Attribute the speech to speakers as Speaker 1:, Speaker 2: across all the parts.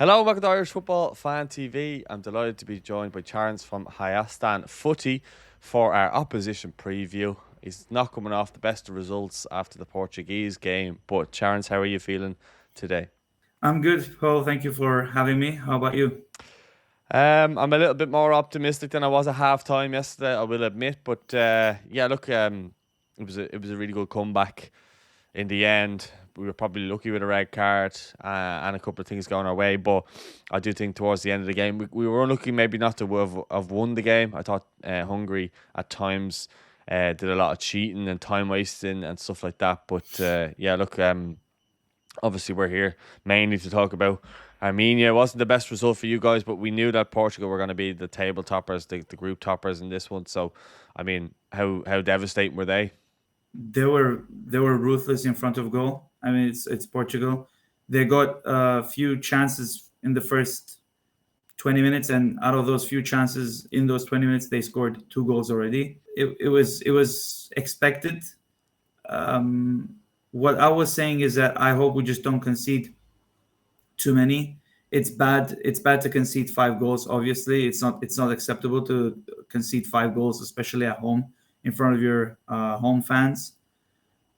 Speaker 1: Hello, welcome to Irish Football Fan TV. I'm delighted to be joined by Charentz from Hayastan Footy for our opposition preview. He's not coming off the best of results after the Portuguese game, but Charentz, how are you feeling today?
Speaker 2: I'm good, Paul. Thank you for having me. How about you?
Speaker 1: I'm a little bit more optimistic than I was at half time yesterday, I will admit. But yeah, look, it was a really good comeback in the end. We were probably lucky with a red card and a couple of things going our way. But I do think towards the end of the game, we were unlucky maybe not to have won the game. I thought Hungary at times did a lot of cheating and time wasting and stuff like that. But yeah, look, obviously we're here mainly to talk about Armenia. It wasn't the best result for you guys, but we knew that Portugal were going to be the table toppers, the group toppers in this one. So, I mean, how devastating were they?
Speaker 2: They were ruthless in front of goal. I mean, it's Portugal. They got a few chances in the first 20 minutes, and out of those few chances in those 20 minutes, they scored two goals already. It was expected. What I was saying is that I hope we just don't concede too many. It's bad. It's bad to concede five goals. Obviously, it's not acceptable to concede five goals, especially at home in front of your home fans.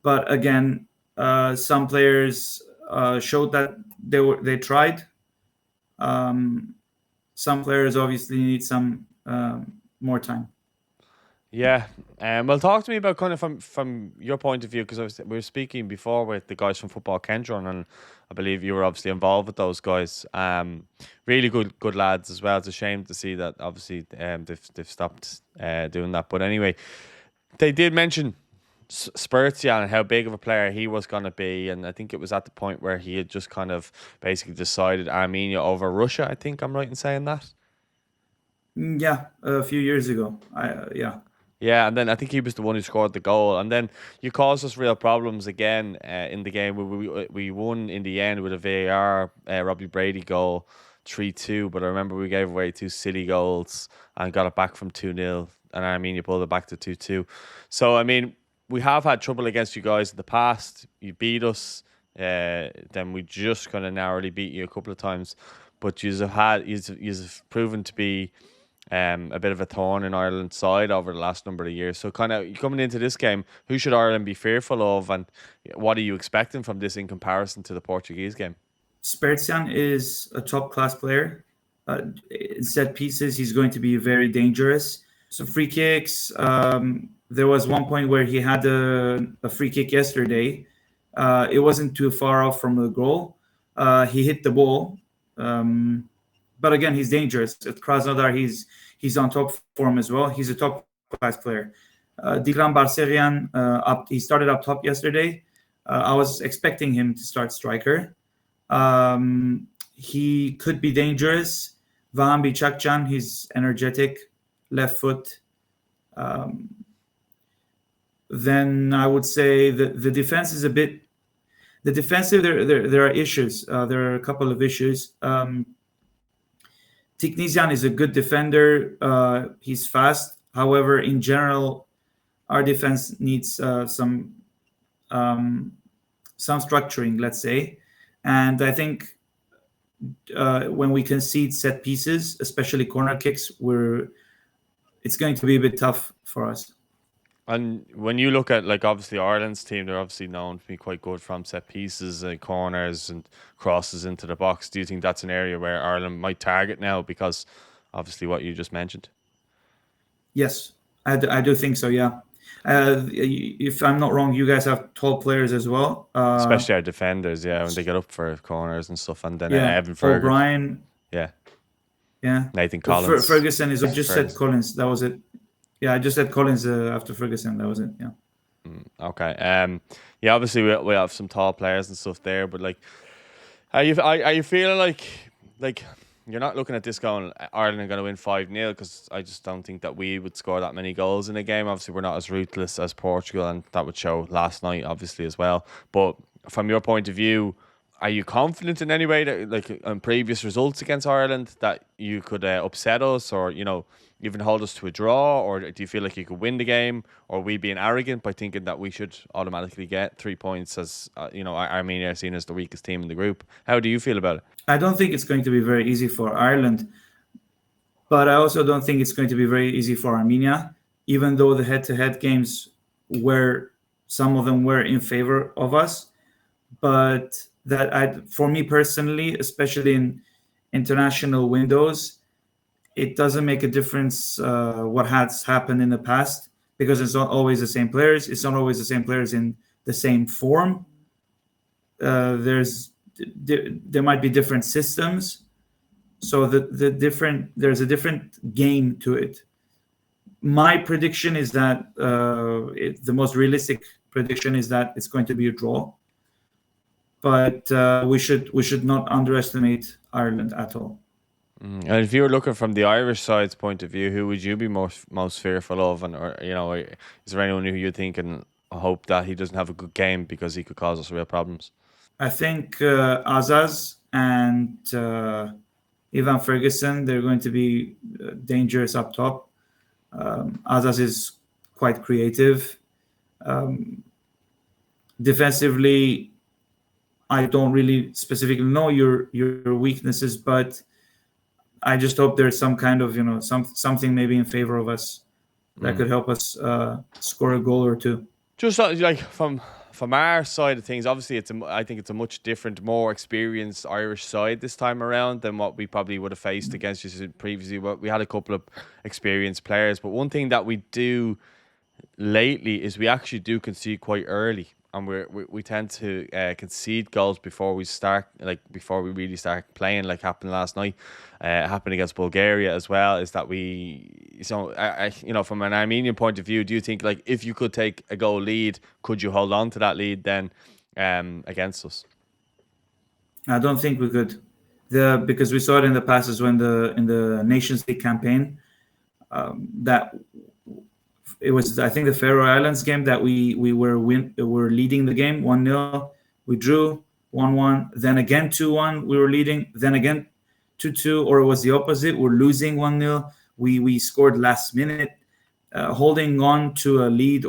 Speaker 2: But again, some players showed that they tried. Um, some players obviously need some more time.
Speaker 1: Yeah, well, talk to me about kind of from your point of view because we were speaking before with the guys from Football Kendron, and I believe you were obviously involved with those guys. Really good lads as well. It's a shame to see that obviously they've stopped doing that. But anyway, they did mention Spertsyan and how big of a player he was going to be, and I think it was at the point where he had just kind of basically decided Armenia over Russia. I think I'm right in saying that.
Speaker 2: Yeah, a few years ago. Yeah.
Speaker 1: Yeah, and then I think he was the one who scored the goal, and then you caused us real problems again in the game. We won in the end with a VAR Robbie Brady goal, 3-2. But I remember we gave away two silly goals and got it back from 2-0, and Armenia pulled it back to 2-2. So I mean, we have had trouble against you guys in the past. You beat us, then we just kind of narrowly beat you a couple of times, but you've proven to be a bit of a thorn in Ireland's side over the last number of years. So, kind of coming into this game, who should Ireland be fearful of, and what are you expecting from this in comparison to the Portuguese game?
Speaker 2: Spertsyan is a top class player. In set pieces, he's going to be very dangerous. So free kicks. There was one point where he had a free kick yesterday. It wasn't too far off from the goal. He hit the ball, but again, he's dangerous. At Krasnodar, he's on top form as well. He's a top class player. Barseghyan, he started up top yesterday. I was expecting him to start striker. He could be dangerous. Vahan Bichakcan, he's energetic, left foot. Um, then I would say the defense is a bit. The defensive, there are issues. There are a couple of issues. Tiknisian is a good defender. He's fast. However, in general, our defense needs um, some structuring, let's say. And I think when we concede set pieces, especially corner kicks, it's going to be a bit tough for us.
Speaker 1: And when you look at like obviously Ireland's team, they're obviously known to be quite good from set pieces and corners and crosses into the box. Do you think that's an area where Ireland might target now because obviously what you just mentioned?
Speaker 2: Yes, I do think so. Yeah. If I'm not wrong, you guys have tall players as well.
Speaker 1: Especially our defenders, yeah, when they get up for corners and stuff. And then
Speaker 2: Yeah,
Speaker 1: Evan Fergus,
Speaker 2: O'Brien.
Speaker 1: yeah,
Speaker 2: Yeah,
Speaker 1: Nathan Collins.
Speaker 2: Ferguson is. I just said
Speaker 1: Fergus.
Speaker 2: Collins. That was it. Yeah, I just said Collins after Ferguson. That was it. Yeah.
Speaker 1: Okay. Yeah. Obviously, we have some tall players and stuff there, but like, are you feeling like you're not looking at this going Ireland are going to win 5-0 because I just don't think that we would score that many goals in a game. Obviously, we're not as ruthless as Portugal, and that would show last night, obviously as well. But from your point of view, are you confident in any way that, like on previous results against Ireland, that you could upset us, or even hold us to a draw, or do you feel like you could win the game, or are we being arrogant by thinking that we should automatically get 3 points as Armenia are seen as the weakest team in the group? How do you feel about it?
Speaker 2: I don't think it's going to be very easy for Ireland, but I also don't think it's going to be very easy for Armenia, even though the head-to-head games were some of them were in favor of us. But for me personally, especially in international windows, it doesn't make a difference what has happened in the past, because it's not always the same players. It's not always the same players in the same form. There might be different systems, so there's a different game to it. My prediction is that the most realistic prediction is that it's going to be a draw, but we should not underestimate Ireland at all.
Speaker 1: And if you were looking from the Irish side's point of view, who would you be most fearful of, and or is there anyone who you think and hope that he doesn't have a good game because he could cause us real problems?
Speaker 2: I think Azaz and Ivan Ferguson, they're going to be dangerous up top. Azaz is quite creative. Defensively, I don't really specifically know your weaknesses, but I just hope there's some kind of something maybe in favor of us that could help us score a goal or two.
Speaker 1: Just like from our side of things, obviously I think it's a much different, more experienced Irish side this time around than what we probably would have faced against you previously. We had a couple of experienced players, but one thing that we do lately is we actually do concede quite early, and we tend to concede goals before we really start playing, like happened last night. Happened against Bulgaria as well. Is that from an Armenian point of view, do you think, like, if you could take a goal lead, could you hold on to that lead then against us?
Speaker 2: I don't think we could, because we saw it in the past as when in the Nations League campaign, that it was, I think, the Faroe Islands game that we were leading the game 1-0. We drew 1-1, then again 2-1. We were leading, then again 2-2, or it was the opposite. We're losing 1-0. We scored last minute. Holding on to a lead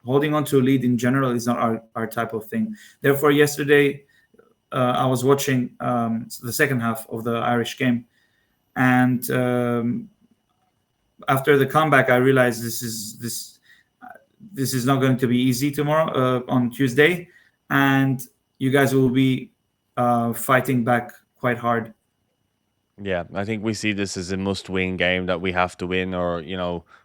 Speaker 2: holding on to a lead in general is not our type of thing. Therefore, yesterday I was watching the second half of the Irish game, and after the comeback, I realized this is not going to be easy tomorrow on Tuesday, and you guys will be fighting back quite hard.
Speaker 1: Yeah, I think we see this as a must-win game that we have to win, or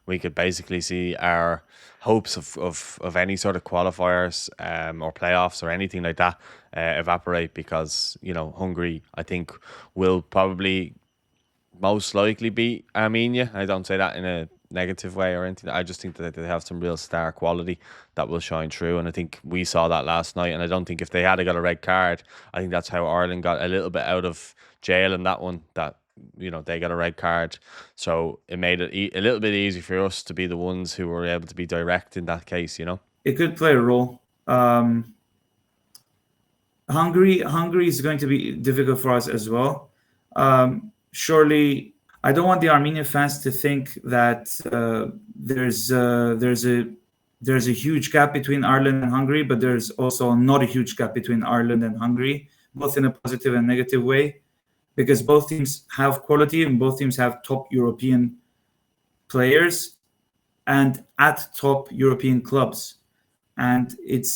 Speaker 1: we could basically see our hopes of any sort of qualifiers or playoffs or anything like that evaporate, because Hungary, I think, will probably most likely beat Armenia. I don't say that in a negative way or anything. I just think that they have some real star quality that will shine through, and I think we saw that last night. And I don't think if they had got a red card, I think that's how Ireland got a little bit out of jail in that one, that they got a red card, so it made it a little bit easy for us to be the ones who were able to be direct in that case.
Speaker 2: It could play a role. Hungary is going to be difficult for us as well. Surely, I don't want the Armenian fans to think that there's a huge gap between Ireland and Hungary, but there's also not a huge gap between Ireland and Hungary, both in a positive and negative way, because both teams have quality and both teams have top European players and at top European clubs. And it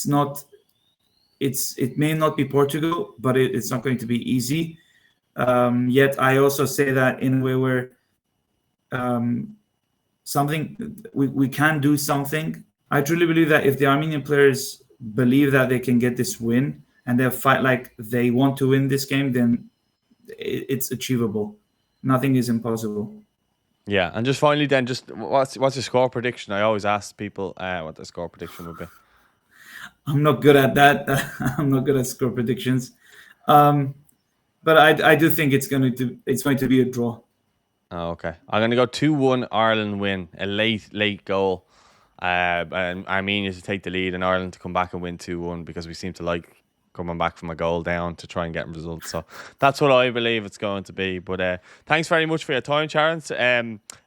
Speaker 2: may not be Portugal, but it's not going to be easy. Yet I also say that in a way where we can do something. I truly believe that if the Armenian players believe that they can get this win and they fight like they want to win this game, then it's achievable. Nothing is impossible.
Speaker 1: Yeah, and just finally then, just what's your score prediction? I always ask people what the score prediction would be.
Speaker 2: I'm not good at that. I'm not good at score predictions. But I do think it's going to be a draw.
Speaker 1: Oh, okay. I'm going to go 2-1 Ireland win, a late goal. And Armenia to take the lead and Ireland to come back and win 2-1, because we seem to like coming back from a goal down to try and get results. So that's what I believe it's going to be. But thanks very much for your time, Charentz.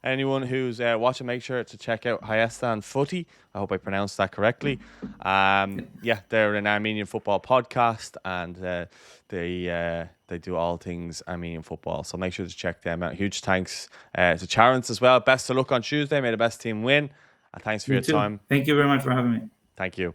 Speaker 1: Anyone who's watching, make sure to check out Hayastan Footy. I hope I pronounced that correctly. Yeah, they're an Armenian football podcast, and they do all things Armenian football. So make sure to check them out. Huge thanks to Charentz as well. Best of luck on Tuesday. May the best team win. And thanks for your time.
Speaker 2: Thank you very much for having me.
Speaker 1: Thank you.